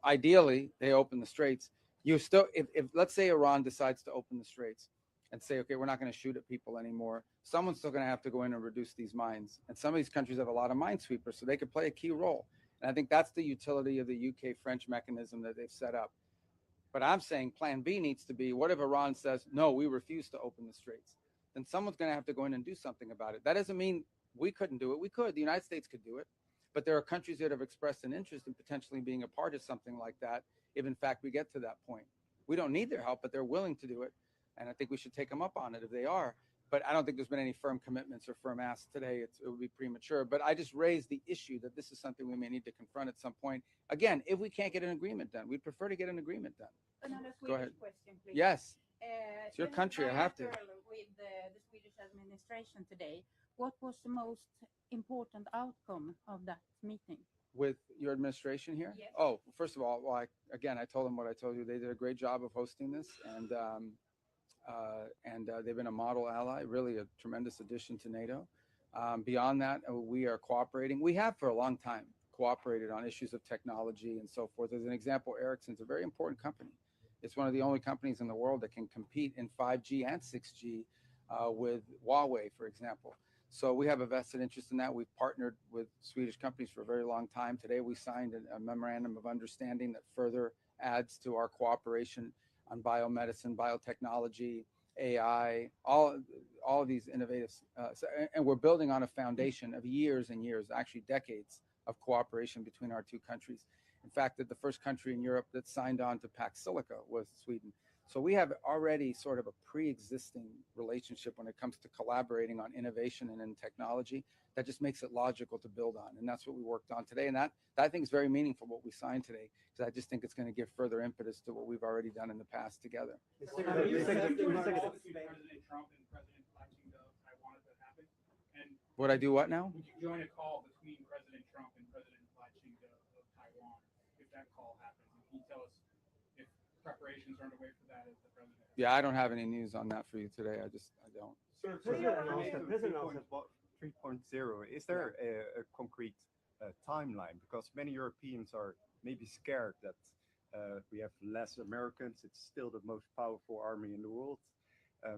Ideally they open the straits. You still, if let's say Iran decides to open the straits and say, okay, we're not going to shoot at people anymore, someone's still going to have to go in and reduce these mines. And some of these countries have a lot of minesweepers, so they could play a key role. And I think that's the utility of the UK French mechanism that they've set up. But I'm saying plan B needs to be, what if Iran says, no, we refuse to open the straits? Then someone's going to have to go in and do something about it. That doesn't mean we couldn't do it. We could. The United States could do it. But there are countries that have expressed an interest in potentially being a part of something like that if, in fact, we get to that point. We don't need their help, but they're willing to do it. And I think we should take them up on it if they are. But I don't think there's been any firm commitments or firm asks today. It would be premature. But I just raised the issue that this is something we may need to confront at some point. Again, if we can't get an agreement done, we'd prefer to get an agreement done. Another Go ahead. Swedish question, please. Yes, Uh, it's your in country. I have to. bilateral with the Swedish administration today, what was the most important outcome of that meeting? With your administration here? Yes. Oh, first of all, well, I told them what I told you. They did a great job of hosting this, and they've been a model ally, really a tremendous addition to NATO. Beyond that, we are cooperating. We have for a long time cooperated on issues of technology and so forth. As an example, Ericsson's a very important company. It's one of the only companies in the world that can compete in 5G and 6G with Huawei, for example. So we have a vested interest in that. We've partnered with Swedish companies for a very long time. Today, we signed a memorandum of understanding that further adds to our cooperation on biomedicine, biotechnology, AI, all of these innovative, and we're building on a foundation of years and years, actually decades of cooperation between our two countries. In fact, that the first country in Europe that signed on to Pax Silica was Sweden. So we have already sort of a pre-existing relationship when it comes to collaborating on innovation and in technology that just makes it logical to build on. And that's what we worked on today. And that I think is very meaningful, what we signed today, because I just think it's going to give further impetus to what we've already done in the past together. President Trump and President-elect Xi of Taiwan if that happened? And Would I do what now? would you join a call between President Trump and President-elect Xi of Taiwan if that call happens? And can you tell us if preparations are underway for that as the president? Yeah, I don't have any news on that for you today. I don't. Sir, President announced 3.0. Is there a concrete timeline? Because many Europeans are maybe scared that we have less Americans. It's still the most powerful army in the world.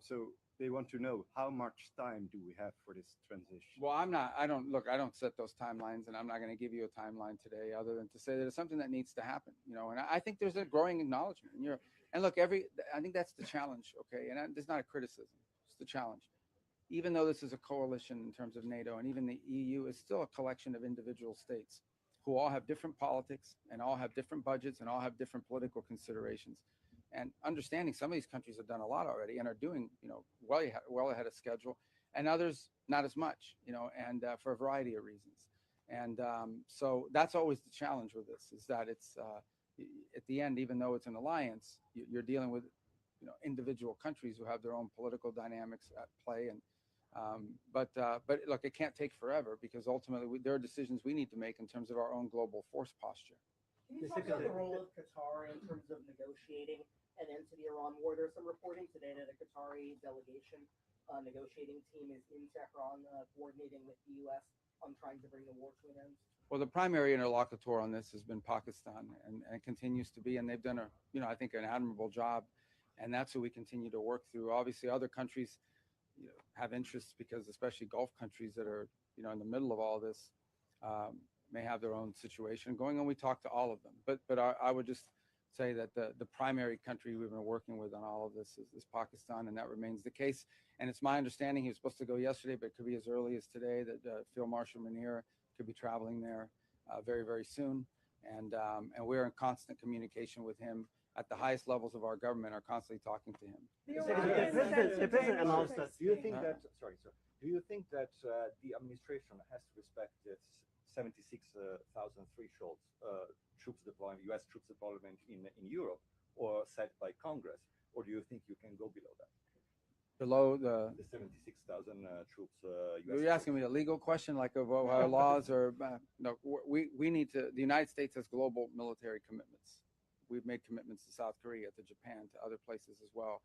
So they want to know, how much time do we have for this transition? Well, I don't set those timelines, and I'm not going to give you a timeline today other than to say that it's something that needs to happen, and I think there's a growing acknowledgement in Europe. And look, I think that's the challenge, okay? And there's not a criticism, it's the challenge. Even though this is a coalition in terms of NATO, and even the EU is still a collection of individual states who all have different politics and all have different budgets and all have different political considerations. And understanding some of these countries have done a lot already and are doing, well ahead of schedule, and others not as much, and for a variety of reasons. And so that's always the challenge with this, is that it's at the end, even though it's an alliance, you're dealing with, individual countries who have their own political dynamics at play. And but look, it can't take forever, because ultimately there are decisions we need to make in terms of our own global force posture. Can you talk about the role of Qatar in terms of negotiating an end to the Iran war? There's some reporting today that a Qatari delegation negotiating team is in Tehran coordinating with the U.S. on trying to bring the war to an end. Well, the primary interlocutor on this has been Pakistan, and it continues to be, and they've done I think an admirable job, and that's who we continue to work through. Obviously, other countries have interests, because especially Gulf countries that are in the middle of all this may have their own situation going, and we talk to all of them. But I would just say that the primary country we've been working with on all of this is Pakistan, and that remains the case. And it's my understanding he was supposed to go yesterday, but it could be as early as today, that Field Marshal Munir could be traveling there very, very soon. And we're in constant communication with him at the highest levels of our government, are constantly talking to him. The president announced that. Do you think that? Sorry, sir. Do you think that the administration has to respect its 76,000 threshold troops deployment, U.S. troops deployment in Europe, or set by Congress, or do you think you can go below that? Below the 76,000 troops. You're asking me a legal question, like of our laws, or no? We need to. The United States has global military commitments. We've made commitments to South Korea, to Japan, to other places as well.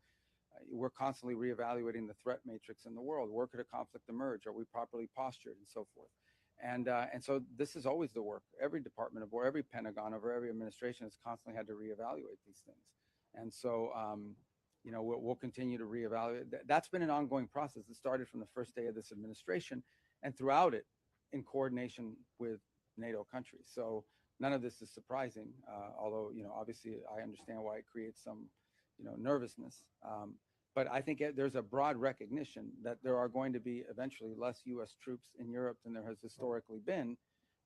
We're constantly reevaluating the threat matrix in the world. Where could a conflict emerge? Are we properly postured, and so forth? And so this is always the work. Every department of war, every Pentagon, over every administration has constantly had to reevaluate these things. And so, we'll continue to reevaluate. That's been an ongoing process. It started from the first day of this administration and throughout it in coordination with NATO countries. So none of this is surprising, although, obviously I understand why it creates some, nervousness. But I think there's a broad recognition that there are going to be eventually less U.S. troops in Europe than there has historically been,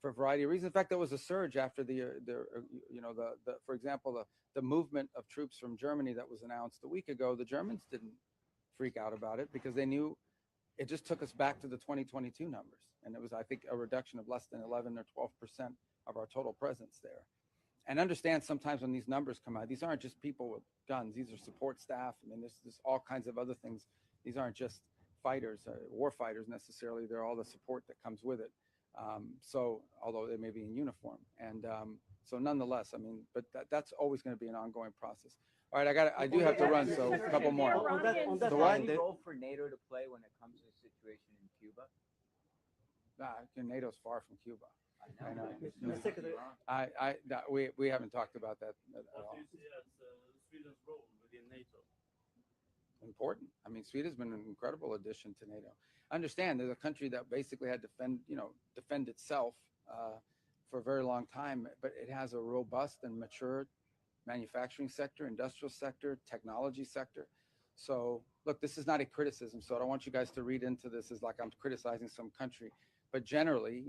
for a variety of reasons. In fact, there was a surge after for example, the movement of troops from Germany that was announced a week ago. The Germans didn't freak out about it because they knew it just took us back to the 2022 numbers, and it was, I think, a reduction of less than 11 or 12% of our total presence there. And understand sometimes when these numbers come out, these aren't just people with guns. These are support staff. I mean, there's all kinds of other things. These aren't just fighters, war fighters necessarily. They're all the support that comes with it. So although they may be in uniform. And so nonetheless, I mean, but that's always going to be an ongoing process. All right, I do have to run, so a couple more. On that The line, what? role for NATO to play when it comes to the situation in Cuba? NATO's far from Cuba. I know. Mr. Secretary, We haven't talked about that at all. What do you see as Sweden's role within NATO? Important. I mean, Sweden's been an incredible addition to NATO. Understand, there's a country that basically had to defend itself for a very long time, but it has a robust and mature manufacturing sector, industrial sector, technology sector. So look, this is not a criticism, so I don't want you guys to read into this as like I'm criticizing some country, but generally,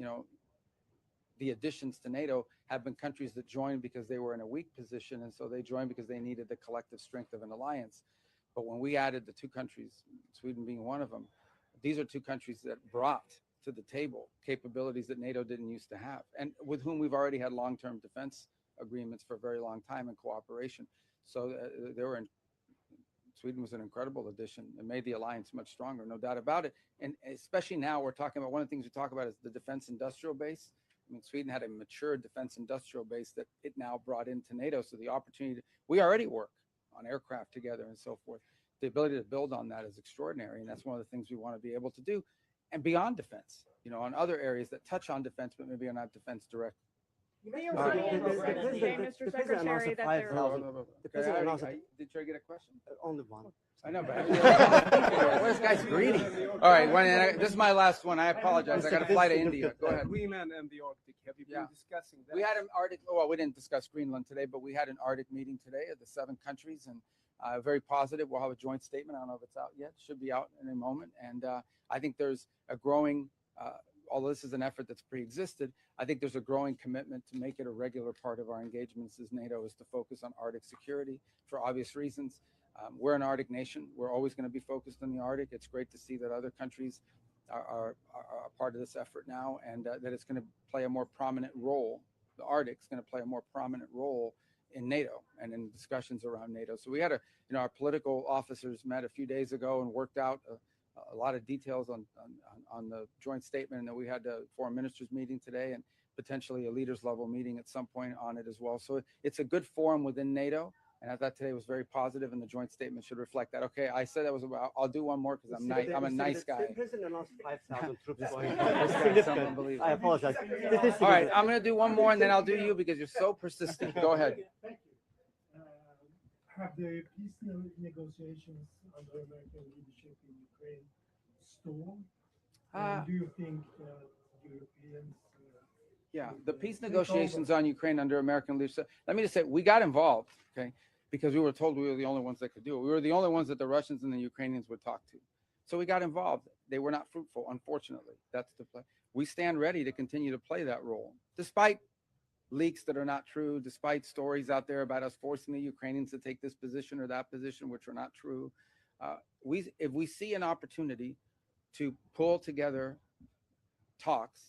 the additions to NATO have been countries that joined because they were in a weak position, and so they joined because they needed the collective strength of an alliance. But when we added the two countries, Sweden being one of them, these are two countries that brought to the table capabilities that NATO didn't used to have, and with whom we've already had long-term defense agreements for a very long time in cooperation. So Sweden was an incredible addition and made the alliance much stronger, no doubt about it. And especially now we're talking about, one of the things we talk about is the defense industrial base. I mean, Sweden had a mature defense industrial base that it now brought into NATO. So the opportunity, we already work on aircraft together and so forth. The ability to build on that is extraordinary. And that's one of the things we want to be able to do. And beyond defense, on other areres that touch on defense, but maybe are not defense directly. Mayor All right. Ryan, Mr. Secretary, that there Did you get a question? Only one. I know, but this guy's greedy. All right, this is my last one. I apologize. I got to fly to India. Go ahead. Greenland and the Arctic. Have you been discussing that? We had an Arctic. Well, we didn't discuss Greenland today, but we had an Arctic meeting today of the 7 countries, and very positive. We'll have a joint statement. I don't know if it's out yet. It should be out in a moment. And I think there's a growing. Although this is an effort that's pre-existed, I think there's a growing commitment to make it a regular part of our engagements as NATO is to focus on Arctic security for obvious reasons. We're an Arctic nation. We're always going to be focused on the Arctic. It's great to see that other countries are part of this effort now, and that it's going to play a more prominent role. The Arctic is going to play a more prominent role in NATO and in discussions around NATO. So we had our political officers met a few days ago and worked out a lot of details on the joint statement, and that we had a foreign ministers meeting today and potentially a leaders level meeting at some point on it as well. So it's a good forum within NATO, and I thought today was very positive, and the joint statement should reflect that. Okay, I said that was about. I'll do one more because I'm nice. I'm a nice guy. The president announced 5,000 troops This going. guy is unbelievable. I apologize. All right, I'm going to do one more, and then I'll do you because you're so persistent. Go ahead. Thank you. Have the peace negotiations under American leadership in Ukraine stalled? Do you think Europeans? Yeah, the peace negotiations on Ukraine under American leadership. Let me just say, we got involved, okay, because we were told we were the only ones that could do it. We were the only ones that the Russians and the Ukrainians would talk to. So we got involved. They were not fruitful, unfortunately. That's the play. We stand ready to continue to play that role, despite leaks that are not true, despite stories out there about us forcing the Ukrainians to take this position or that position, which are not true. If we see an opportunity to pull together talks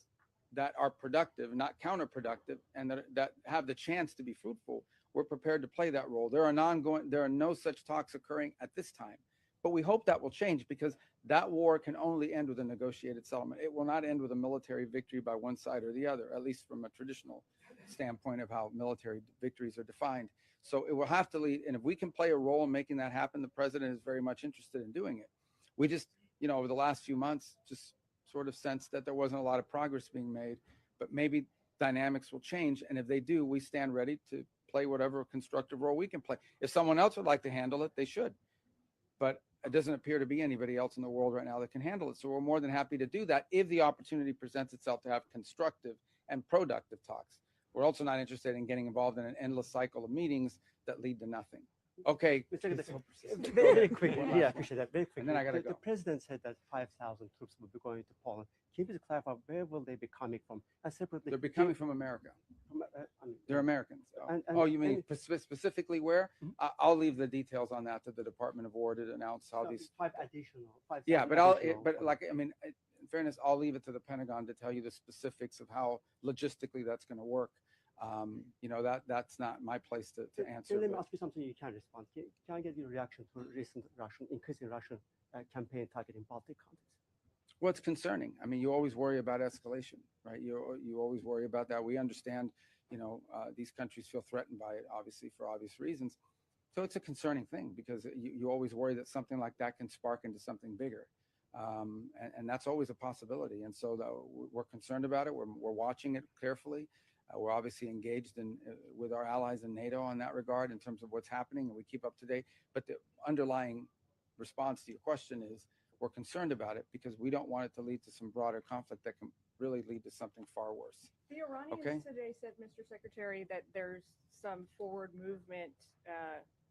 that are productive, not counterproductive, and that have the chance to be fruitful, we're prepared to play that role. There are no such talks occurring at this time, but we hope that will change, because that war can only end with a negotiated settlement. It will not end with a military victory by one side or the other, at least from a traditional standpoint of how military victories are defined. So it will have to lead, and if we can play a role in making that happen, the president is very much interested in doing it. We just, over the last few months, just sort of sense that there wasn't a lot of progress being made, but maybe dynamics will change. And if they do, we stand ready to play whatever constructive role we can play. If someone else would like to handle it, they should. But it doesn't appear to be anybody else in the world right now that can handle it. So we're more than happy to do that if the opportunity presents itself to have constructive and productive talks. We're also not interested in getting involved in an endless cycle of meetings that lead to nothing. Okay. Very quickly, yeah, I appreciate that. Very quickly, And then I gotta the go. president said that 5,000 troops will be going to Poland. Can you please clarify where will they be coming from? And separately, They're becoming from America. They're Americans. And You mean specifically where? Mhm. I'll leave the details on that to the Department of War to announce how these. 5,000 Yeah, but like, I mean, in fairness, I'll leave it to the Pentagon to tell you the specifics of how logistically that's going to work. You know, that's not my place to answer. Let me but- ask you something you can respond. Can I get your reaction to recent increasing Russian campaign targeting Baltic countries? Well, it's concerning. I mean, you always worry about escalation, right? You always worry about that. We understand, you know, these countries feel threatened by it, obviously, for obvious reasons. So it's a concerning thing because you always worry that something like that can spark into something bigger. And that's always a possibility. And so we're concerned about it. We're watching it carefully. We're obviously engaged with our allies in NATO on that regard in terms of what's happening, and we keep up to date. But the underlying response to your question is we're concerned about it because we don't want it to lead to some broader conflict that can really lead to something far worse. The Iranians today said, Mr. Secretary, that there's some forward movement.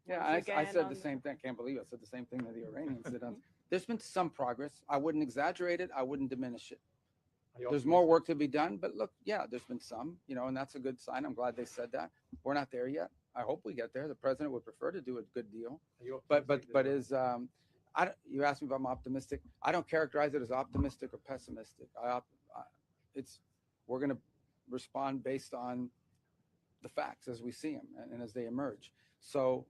Yeah, I said the same thing. I can't believe I said the same thing that the Iranians did. There's been some progress. I wouldn't exaggerate it. I wouldn't diminish it. There's more work to be done, but look, yeah, there's been some, you know, and that's a good sign. I'm glad they said that. We're not there yet. I hope we get there. The president would prefer to do a good deal, but you asked me if I'm optimistic. I don't characterize it as optimistic or pessimistic. We're going to respond based on the facts as we see them and as they emerge. So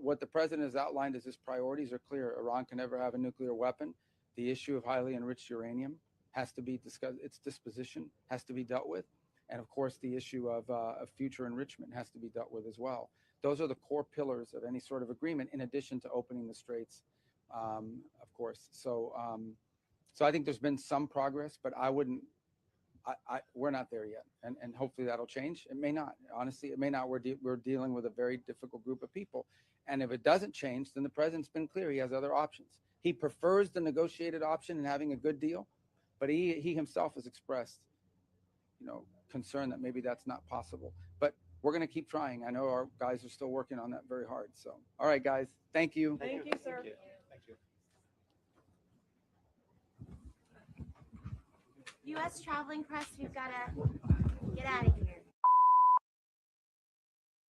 what the president has outlined as his priorities are clear. Iran can never have a nuclear weapon. The issue of highly enriched uranium has to be discussed. Its disposition has to be dealt with. And of course, the issue of future enrichment has to be dealt with as well. Those are the core pillars of any sort of agreement, in addition to opening the straits, of course. So I think there's been some progress, but we're not there yet. And hopefully that'll change. It may not. Honestly, it may not. We're dealing with a very difficult group of people. And if it doesn't change, then the president's been clear. He has other options. He prefers the negotiated option and having a good deal. But he himself has expressed, you know, concern that maybe that's not possible. But we're going to keep trying. I know our guys are still working on that very hard. So, all right, guys, thank you. Thank you, sir. Thank you. U.S. traveling press, we've got to get out of here.